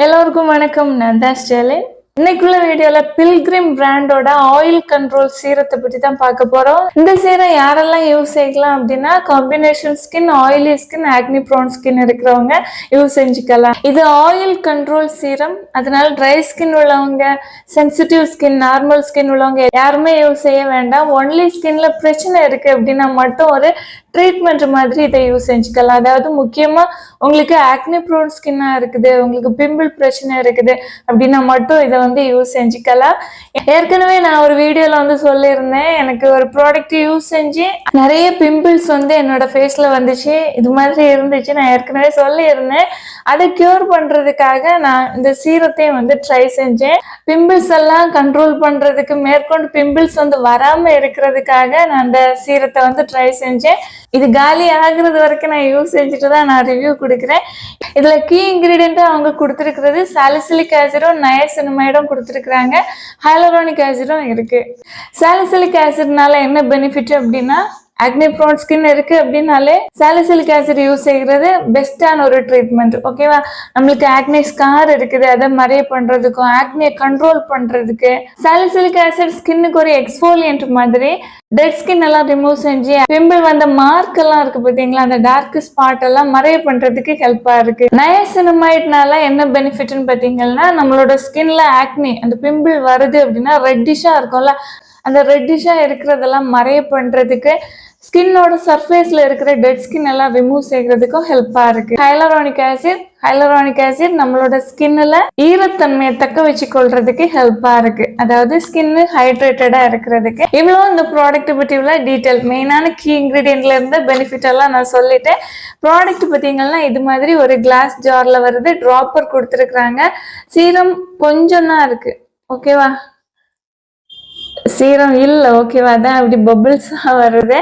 எல்லோருக்கும் வணக்கம். நான் தான் ஸ்டெலின். இன்னைக்குள்ள வீடியோல பில்கிரிம் பிராண்டோட ஆயில் கண்ட்ரோல் சீரத்தை பத்தி தான் பார்க்க போறோம். இந்த சீரம் யாரெல்லாம் யூஸ் செய்யலாம் அப்படின்னா, combination skin, oily skin, acne prone skin இருக்கிறவங்க யூஸ் செஞ்சுக்கலாம். இது ஆயில் கண்ட்ரோல் சீரம், அதனால ட்ரை ஸ்கின் உள்ளவங்க, சென்சிட்டிவ் ஸ்கின், நார்மல் ஸ்கின் உள்ளவங்க யாருமே யூஸ் செய்ய வேண்டாம். ஒன்லி ஸ்கின்ல பிரச்சனை இருக்கு அப்படின்னா மட்டும் ஒரு ட்ரீட்மெண்ட் மாதிரி இதை யூஸ் செஞ்சுக்கலாம். அதாவது முக்கியமா உங்களுக்கு ஆக்னி ப்ரோன் ஸ்கின்னா இருக்குது, உங்களுக்கு பிம்பிள் பிரச்சனை இருக்குது அப்படின்னா மட்டும் இதை யூஸ் செஞ்சுக்கலாம். ஏற்கனவே நான் ஒரு வீடியோல சொல்லியிருந்தேன், எனக்கு ஒரு ப்ராடக்ட் யூஸ் செஞ்சு நிறைய பிம்பிள்ஸ் என்னோட ஃபேஸ்ல வந்துச்சு, இது மாதிரி இருந்துச்சு. நான் ஏற்கனவே சொல்லியிருந்தேன். அதை கியூர் பண்றதுக்காக நான் இந்த சீரத்தையும் ட்ரை செஞ்சேன். பிம்பிள்ஸ் எல்லாம் கண்ட்ரோல் பண்றதுக்கு, மேற்கொண்டு பிம்பிள்ஸ் வராம இருக்கிறதுக்காக நான் அந்த சீரத்தை ட்ரை செஞ்சேன். இது காலி ஆகுறது வரைக்கும் நான் யூஸ் செஞ்சுட்டு தான் நான் ரிவ்யூ கொடுக்குறேன். இதுல கீ இன்கிரீடியன்ட்டா அவங்க கொடுத்துருக்கிறது சாலிசிலிக் ஆசிடும் நயசினமைடும் கொடுத்துருக்குறாங்க. ஹைலூரானிக் ஆசிடும் இருக்கு. சாலிசிலிக் ஆசிட்னால என்ன பெனிஃபிட் அப்படின்னா, ஆக்னி ப்ரோன் ஸ்கின் இருக்கு அப்படின்னாலே சாலிசிலிக் ஆசிட் யூஸ் செய்யறது பெஸ்டான ஒரு ட்ரீட்மெண்ட். ஓகேவா? நம்மளுக்கு ஆக்னி ஸ்கார் இருக்குது, அதை மறைய பண்றதுக்கும் ஆக்னியை கண்ட்ரோல் பண்றதுக்கு சாலிசிலிக் ஆசிட் ஸ்கின்னுக்கு ஒரு எக்ஸ்ஃபோலியன்ட் மாதிரி டெட் ஸ்கின் எல்லாம் ரிமூவ் செஞ்சு, பிம்பிள் வந்த மார்க் எல்லாம் இருக்கு பாத்தீங்களா, அந்த டார்க் ஸ்பாட் எல்லாம் மறைய பண்றதுக்கு ஹெல்ப்பா இருக்கு. நயசினமைட்னால என்ன பெனிஃபிட்னு பாத்தீங்கன்னா, நம்மளோட ஸ்கின்ல ஆக்னி அந்த பிம்பிள் வருது அப்படின்னா ரெட்டிஷா இருக்கும்ல, அந்த ரெட்டிஷா இருக்கிறதெல்லாம் மறைய பண்றதுக்கு, ஸ்கின்னோட சர்ஃபேஸ்ல இருக்கிற டெட் ஸ்கின் எல்லாம் ரிமூவ் செய்யறதுக்கும் ஹெல்ப்பா இருக்கு. ஹைலூரானிக் ஆசிட் நம்மளோட ஸ்கின்ல ஈரத்தன்மையை தக்க வச்சு கொள்றதுக்கு ஹெல்ப்பா இருக்கு. அதாவது ஸ்கின் ஹைட்ரேட்டடா இருக்கிறதுக்கு. இவ்வளவு இந்த ப்ராடக்ட் பத்தி உள்ள டீட்டெயில், மெயினான கீ இன்கிரீடியன்ட்ல இருந்த பெனிஃபிட் எல்லாம் நான் சொல்லிட்டேன். ப்ராடக்ட் பார்த்தீங்கன்னா இது மாதிரி ஒரு கிளாஸ் ஜார்ல வருது, டிராப்பர் கொடுத்துருக்குறாங்க. சீரம் கொஞ்சம் தான் இருக்கு. ஓகேவா? சீரம் இல்லை. ஓகேவா? தான் அப்படி பபிள்ஸா வருது.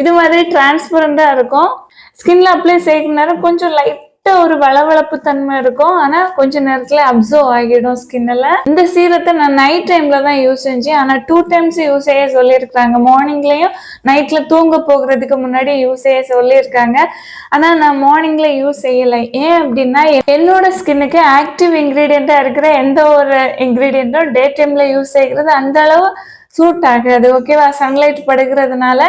இது மாதிரி டிரான்ஸ்பரண்டா இருக்கும். ஸ்கின்ல அப்ளை செய்கிற நேரம் கொஞ்சம் லைட்டா ஒரு வளவளப்பு தன்மை இருக்கும், ஆனா கொஞ்ச நேரத்துல அப்சர்வ் ஆகிடும் ஸ்கின்ல. இந்த சீரத்தை நான் நைட் டைம்ல தான் யூஸ் செஞ்சேன். ஆனா 2 times யூஸ் செய்ய சொல்லியிருக்காங்க. மார்னிங்லயும் நைட்ல தூங்க போகிறதுக்கு முன்னாடி யூஸ் செய்ய சொல்லியிருக்காங்க. ஆனா நான் மார்னிங்ல யூஸ் செய்யலை. ஏன் அப்படின்னா, என்னோட ஸ்கின்னுக்கு ஆக்டிவ் இன்கிரீடியண்டா இருக்கிற எந்த ஒரு இன்கிரீடியன்ட்டும் டே டைம்ல யூஸ் செய்கிறது அந்த அளவு சூட் ஆகாது. ஓகேவா? சன்லைட் படுகிறதுனால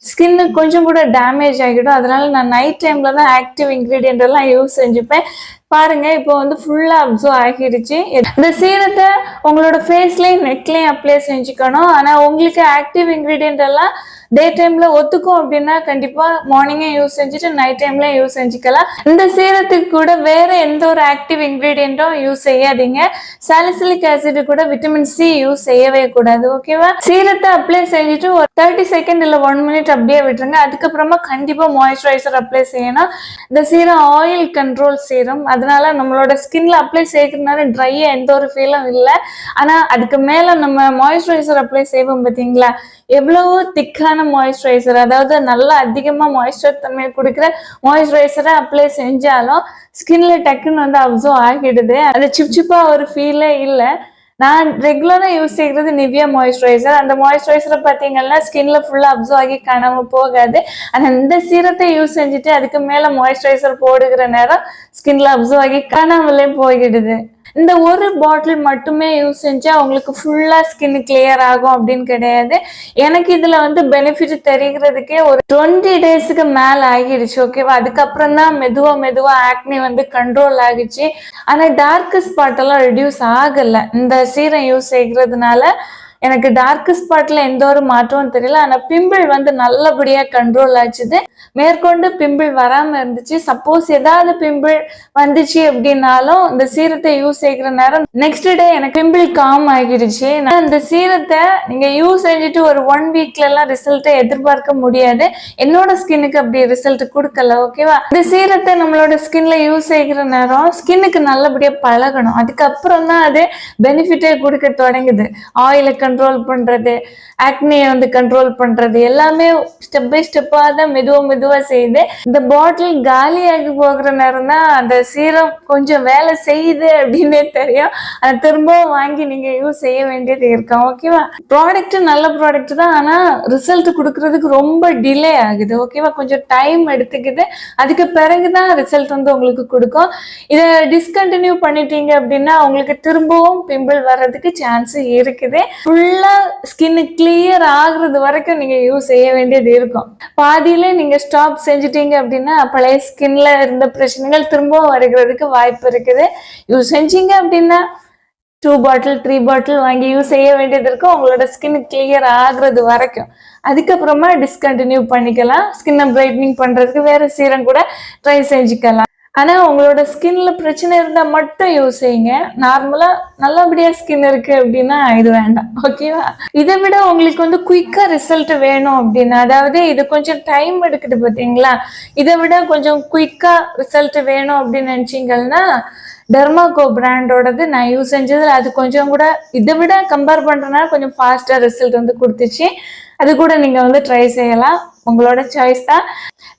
ஸ்கின்னு கொஞ்சம் கூட டேமேஜ் ஆகிடும். அதனால நான் நைட் டைம்ல தான் ஆக்டிவ் இன்கிரீடியன்ட் எல்லாம் யூஸ் செஞ்சுப்பேன். பாருங்க, இப்போ ஃபுல்லா அப்சர்வ் ஆகிடுச்சு. இந்த சீரத்தை உங்களோட ஃபேஸ்லயும் நெக்லயும் அப்ளை செஞ்சுக்கணும். ஆனா உங்களுக்கு ஆக்டிவ் இன்கிரீடியன்ட் எல்லாம் டே டைம்ல ஒத்துக்கும் அப்படின்னா கண்டிப்பா மார்னிங்கே யூஸ் செஞ்சுட்டு நைட் டைம்ல யூஸ் செஞ்சுக்கலாம். இந்த சீரத்துக்கு கூட வேற எந்த ஒரு ஆக்டிவ் இன்கிரீடியன்ட்டும் யூஸ் செய்யாதீங்க. சாலிசிலிக் ஆசிட் கூட விட்டமின் சி யூஸ் செய்யவே கூடாது. ஓகேவா? சீரத்தை அப்ளை செஞ்சுட்டு ஒரு 30 செகண்ட் இல்ல 1 minute அப்படியே விட்டுருங்க. அதுக்கப்புறமா கண்டிப்பா மாய்ஸ்சரைசர் அப்ளை செய்யணும். இந்த சீரம் ஆயில் கண்ட்ரோல் சீரம், அதனால நம்மளோட ஸ்கின்ல அப்ளை செய்யறதுனால ட்ரையா எந்த ஒரு ஃபீலும் இல்லை. ஆனா அதுக்கு மேல நம்ம மாய்ஸ்சரைசர் அப்ளை செய்வோம் பார்த்தீங்களா, எவ்வளவோ திக்கான மாய்ஸ்சரைசர், அதாவது நல்லா அதிகமா மாய்ஸ்சர் தன்மையை கொடுக்குற மாய்ஸ்சரைசரை அப்ளை செஞ்சாலும் ஸ்கின்ல டக்குன்னு அப்சர்வ் ஆகிடுது. அது சிப்சிப்பா ஒரு ஃபீலே இல்லை. நான் ரெகுலரா யூஸ் செய்யறது நிவியா மாய்ஸ்சரைசர். அந்த மாய்ஸ்சரைசரை பார்த்தீங்கன்னா ஸ்கின்ல ஃபுல்லா அப்சர்வ் ஆகி காணாம போகாது. ஆனா இந்த சீரத்தை யூஸ் செஞ்சுட்டு அதுக்கு மேல மாய்ஸ்சரைசர் போடுகிற நேரம் ஸ்கின்ல அப்சர்வ் ஆகி காணாமலே போயிடுது. இந்த ஒரு பாட்டில் மட்டுமே யூஸ் செஞ்சா உங்களுக்கு ஃபுல்லா ஸ்கின் கிளியர் ஆகும் அப்படின்னு கிடையாது. எனக்கு இதுல பெனிஃபிட் தெரிகிறதுக்கே ஒரு 20 daysக்கு மேல ஆகிடுச்சு. ஓகேவா? அதுக்கப்புறம் தான் மெதுவா ஆக்னி கண்ட்ரோல் ஆகிடுச்சு. ஆனா டார்க் ஸ்பாட் எல்லாம் ரெடியூஸ் ஆகல. இந்த சீரம் யூஸ் செய்கிறதுனால எனக்கு டார்க் ஸ்பாட்ல எந்த ஒரு மாற்றமும் தெரியல. ஆனா பிம்பிள் நல்லபடியா கண்ட்ரோல் ஆச்சுது. மேற்கொண்டு பிம்பிள் வராம இருந்துச்சு. சப்போஸ் ஏதாவது பிம்பிள் வந்துச்சு அப்படின்னாலும் இந்த சீரத்தை யூஸ் செய்கிற நேரம் நெக்ஸ்ட் டே எனக்கு பிம்பிள் காம் ஆகிடுச்சு. இந்த சீரத்தை நீங்க யூஸ் செஞ்சுட்டு ஒரு 1 weekல எல்லாம் ரிசல்ட்டை எதிர்பார்க்க முடியாது. என்னோட ஸ்கின்னுக்கு அப்படி ரிசல்ட் கொடுக்கல. ஓகேவா? இந்த சீரத்தை நம்மளோட ஸ்கின்ல யூஸ் செய்கிற நேரம் ஸ்கின்னுக்கு நல்லபடியா பழகணும். அதுக்கப்புறம் தான் அது பெனிஃபிட்டே கொடுக்க தொடங்குது. ஆயில கண்ட்ரோல் பண்றது, ஆக்னியை கண்ட்ரோல் பண்றது எல்லாமே ஸ்டெப் பை ஸ்டெப்பா தான் மெதுவா செய்யுது. இந்த பாட்டில் காலியாகி போகிற நேரம் தான் அந்த சீரம் கொஞ்சம் வேலை செய்யுது அப்படின்னே தெரியும். அதை திரும்பவும் வாங்கி நீங்க யூஸ் செய்ய வேண்டியது இருக்கும். ஓகேவா? ப்ராடக்ட் நல்ல ப்ராடக்ட் தான், ஆனா ரிசல்ட் கொடுக்கறதுக்கு ரொம்ப டிலே ஆகுது. ஓகேவா? கொஞ்சம் டைம் எடுத்துக்கிது. அதுக்கு பிறகுதான் ரிசல்ட் வந்து உங்களுக்கு கொடுக்கும். இதை டிஸ்கண்டினியூ பண்ணிட்டீங்க அப்படின்னா உங்களுக்கு திரும்பவும் பிம்பிள் வர்றதுக்கு சான்ஸ் இருக்குது. ஃபுல்லா ஸ்கின் கிளியர் ஆகுறது வரைக்கும் நீங்க யூஸ் செய்ய வேண்டியது இருக்கும். பாதியிலே நீங்க ஸ்டாப் செஞ்சுட்டீங்க அப்படின்னா பழைய ஸ்கின்ல இருந்த பிரச்சனைகள் திரும்பவும் வருகிறதுக்கு வாய்ப்பு இருக்குது. யூஸ் செஞ்சீங்க அப்படின்னா 2 பாட்டில் 3 பாட்டில் வாங்கி யூஸ் செய்ய வேண்டியது இருக்கும் உங்களோட ஸ்கின் கிளியர் ஆகுறது வரைக்கும். அதுக்கப்புறமா டிஸ்கண்டினியூ பண்ணிக்கலாம். ஸ்கின்னை பிரைட்னிங் பண்றதுக்கு வேற சீரம் கூட ட்ரை செஞ்சுக்கலாம். ஆனா உங்களோட ஸ்கின்ல பிரச்சனை இருந்தா மட்டும் யூஸ் செய்யுங்க. நார்மலா நல்லபடியா ஸ்கின் இருக்கு அப்படின்னா இது வேண்டாம். ஓகேவா? இதை விட உங்களுக்கு வந்து குயிக்கா ரிசல்ட் வேணும் அப்படின்னா, அதாவது இது கொஞ்சம் டைம் எடுக்குது பாத்தீங்களா, இதை விட கொஞ்சம் குயிக்கா ரிசல்ட் வேணும் அப்படின்னு நினைச்சீங்கன்னா டெர்மாகோ பிராண்டோடது நான் யூஸ் செஞ்சதுல அது கொஞ்சம் கூட இதை விட கம்பேர் பண்றதுனால கொஞ்சம் ஃபாஸ்டா ரிசல்ட் வந்து கொடுத்துச்சு. அது கூட நீங்க வந்து ட்ரை செய்யலாம். உங்களோட சாய்ஸ் தான்.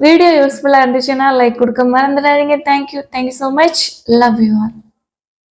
வீடியோ யூஸ்ஃபுல்லா இருந்துச்சுன்னா லைக் கொடுக்க மறந்துடாதீங்க. Thank you so much. Love you all.